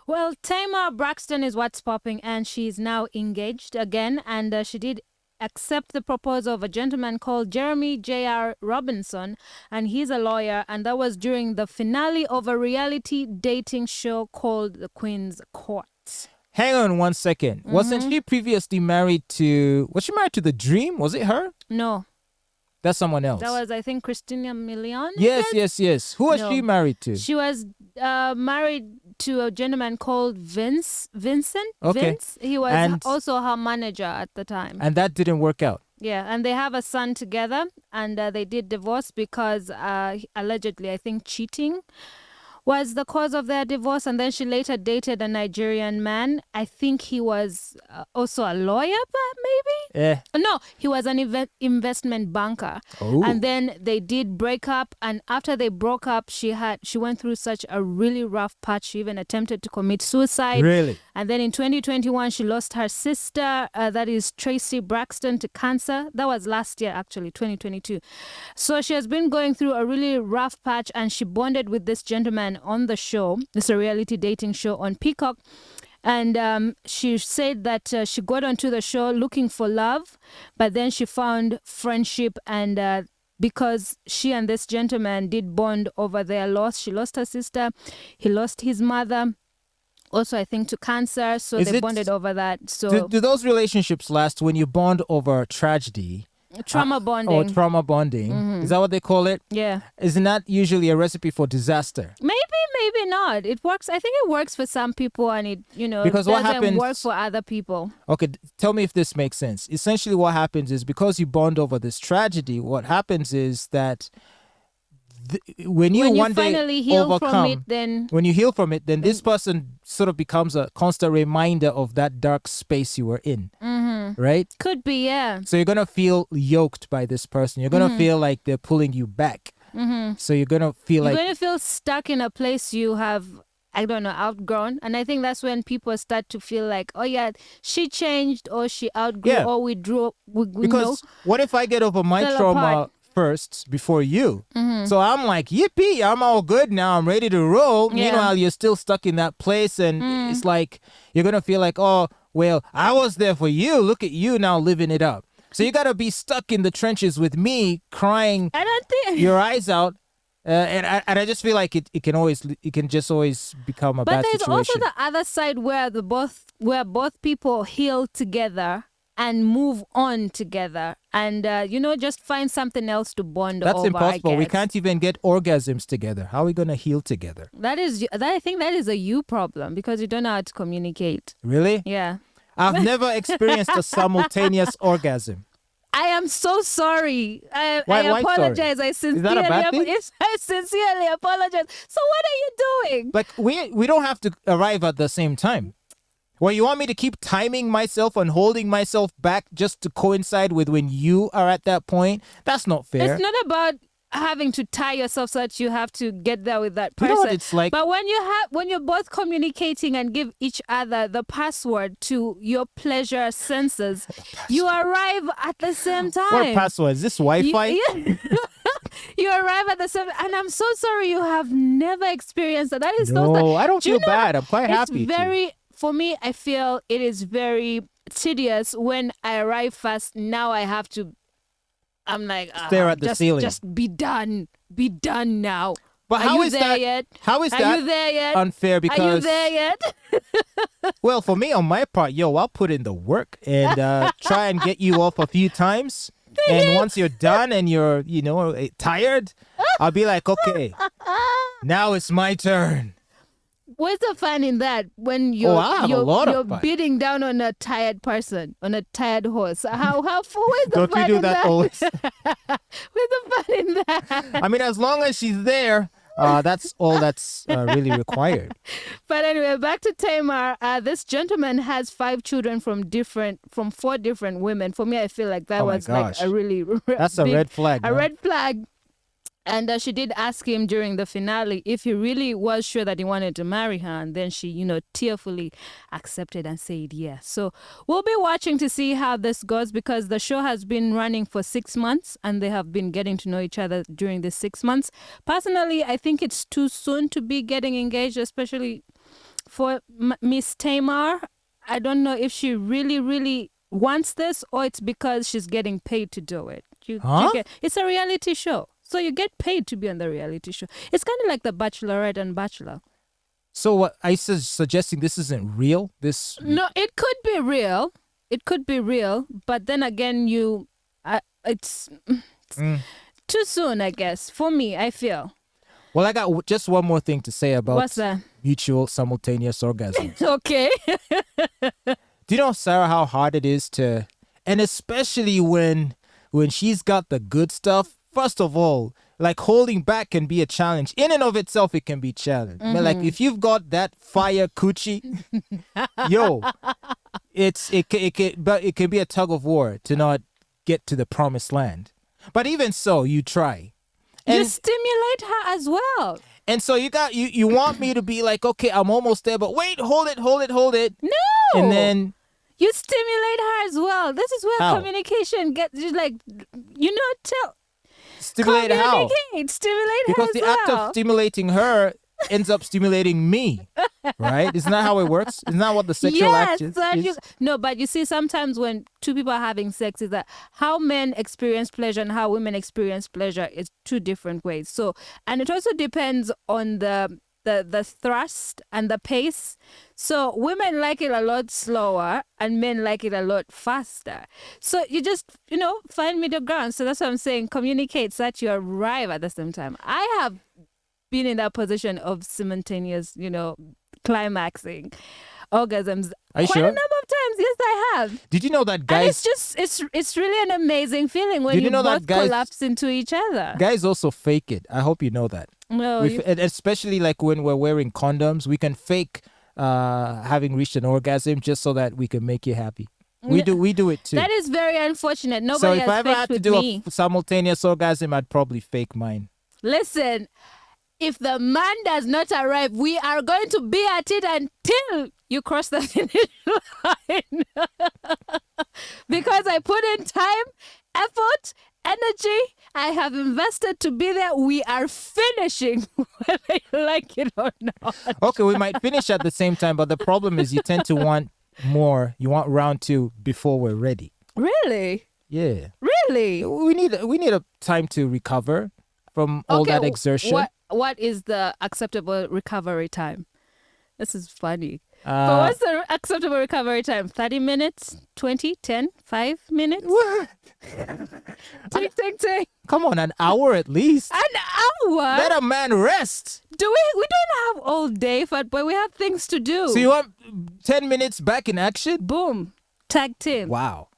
Well, Tamar Braxton is what's popping, and she's now engaged again, and she did accept the proposal of a gentleman called Jeremy J.R. Robinson, and he's a lawyer, and that was during the finale of a reality dating show called The Queen's Court. Hang on 1 second. Wasn't she previously married to... Was she married to The Dream? Was it her? No, That's someone else. that was, I think, Christina Milian. Yes. Who was No. she married to? She was married to a gentleman called Vincent. Okay. Vince. He was And- also her manager at the time. And that didn't work out. Yeah, and they have a son together, and they did divorce because allegedly, I think, cheating was the cause of their divorce. And then she later dated a Nigerian man. I think he was also a lawyer, but maybe? No, he was an investment banker. Oh. And then they did break up. And after they broke up, she went through such a really rough patch. She even attempted to commit suicide. Really? And then in 2021, she lost her sister, that is Tracy Braxton, to cancer. That was last year, actually, 2022. So she has been going through a really rough patch, and she bonded with this gentleman on the show. It's a reality dating show on Peacock. And she said that she got onto the show looking for love, but then she found friendship. And because she and this gentleman did bond over their loss, she lost her sister, he lost his mother. Also, I think to cancer, so Is they it- bonded over that. So Do those relationships last when you bond over tragedy? trauma bonding. Or trauma bonding. Is that what they call it? Yeah. Isn't that usually a recipe for disaster? Maybe not. It works. I think it works for some people, and it Because what doesn't happens- work for other people. Okay, tell me if this makes sense. Essentially what happens is because you bond over this tragedy, what happens is that when you When you one day finally heal overcome, from it, then when you heal from it, then this person sort of becomes a constant reminder of that dark space you were in, right? could be, yeah. So you're going to feel yoked by this person. You're going to feel like they're pulling you back. So you're going to feel You're like... going to feel stuck in a place you have, I don't know, outgrown. And I think that's when people start to feel like, oh yeah, she changed, or she outgrew, Yeah. or we know. Because what if I get over my Fell trauma apart. first before you? So I'm like, yippee, I'm all good now. I'm ready to roll. Yeah. Meanwhile, you're still stuck in that place. And it's like, you're going to feel like, oh, well, I was there for you. Look at you now living it up. So you got to be stuck in the trenches with me crying I don't think. your eyes out. And I just feel like it can just always become a But bad there's situation. also the other side where both people heal together and move on together, and just find something else to bond That's over. impossible. I We guess. can't even get orgasms together. How are we going to heal together? I think that is a you problem, because you don't know how to communicate. Really? Yeah. I've never experienced a simultaneous orgasm. I am so sorry. I Why sorry? apologize. I that a bad thing? I sincerely apologize. So what are you doing? Like we don't have to arrive at the same time. Well, you want me to keep timing myself and holding myself back just to coincide with when you are at that point? That's not fair. It's not about having to tie yourself so that you have to get there with that You person. know what it's like? But when you're both communicating and give each other the password to your pleasure senses, you arrive at the same time. What password? Is this Wi-Fi? Yeah. You arrive at the same, and I'm so sorry you have never experienced that. That is No, I don't Do you feel know, bad. I'm quite happy. It's for me, I feel it is very tedious when I arrive fast. Now I have to, I'm like, Stare at the ceiling. Just be done. Be done now. But Are how you is there that? yet? How is Are that you there yet? unfair? Are you Because there yet? well, for me on my part, I'll put in the work and try and get you off a few times. And once you're done and you're, tired, I'll be like, okay, now it's my turn. What's the fun in that when you're, I have a lot of you're fun. beating down on a tired person, on a tired horse? Where's the Don't fun you do in that always? Where's the fun in that? I mean, as long as she's there, that's all that's really required. But anyway, back to Tamar. This gentleman has 5 children from 4 different women. For me, I feel like that Oh my was like gosh. a really That's a big- red flag. A no? red flag. And she did ask him during the finale if he really was sure that he wanted to marry her. And then she, tearfully accepted and said yes. So we'll be watching to see how this goes, because the show has been running for 6 months and they have been getting to know each other during the 6 months. Personally, I think it's too soon to be getting engaged, especially for Miss Tamar, I don't know if she really, really wants this or it's because she's getting paid to do it. It's a reality show. So you get paid to be on the reality show. It's kind of like The Bachelorette and Bachelor. So what I suggesting this isn't real? No, it could be real. It could be real. But then again, it's too soon, I guess. For me, I feel. Well, I got just one more thing to say about What's that? mutual simultaneous orgasms. Okay. Do you know, Sarah, how hard it is to, and especially when she's got the good stuff. First of all, like holding back can be a challenge. In and of itself, it can be a challenge. But like if you've got that fire coochie, yo, it can be a tug of war to not get to the promised land. But even so, you try. And you stimulate her as well. And so you want me to be like, okay, I'm almost there, but wait, hold it. No. And then you stimulate her as well. This is where How? communication gets stimulate how? Stimulate Because her the as act well. of stimulating her ends up stimulating me, right? Isn't that how it works? Isn't that what the sexual act is? No, but you see, sometimes when two people are having sex, is that how men experience pleasure and how women experience pleasure is two different ways. So, and it also depends on the thrust and the pace. So women like it a lot slower and men like it a lot faster. So you just, find middle ground. So that's what I'm saying. Communicate so that you arrive at the same time. I have been in that position of simultaneous, climaxing orgasms. Are you Quite sure? a number of times. Yes, I have. Did you know that And guys it's really an amazing feeling when Did you know that both guys- collapse into each other. guys also fake it? I hope you know that. No, And especially like when we're wearing condoms, we can fake having reached an orgasm just so that we can make you happy. We do it too. that is very unfortunate. So Nobody if I has ever faked had to with do me. a simultaneous orgasm, I'd probably fake mine. Listen, if the man does not arrive, we are going to be at it until you cross the finish line. Because I put in time, effort, energy. I have invested to be there. We are finishing, whether you like it or not. Okay, we might finish at the same time, but the problem is you tend to want more. You want round 2 before we're ready. Really? Yeah. Really? We need a time to recover from all that exertion. What is the acceptable recovery time? This is funny. But Uh, what's the acceptable recovery time? 30 minutes? 20? 10? 5 minutes? what? Tick. Come on, an hour at least. An hour? Let a man rest. Do we don't have all day, Fatboy. We have things to do. So you want 10 minutes back in action? Boom. Tag team. Wow.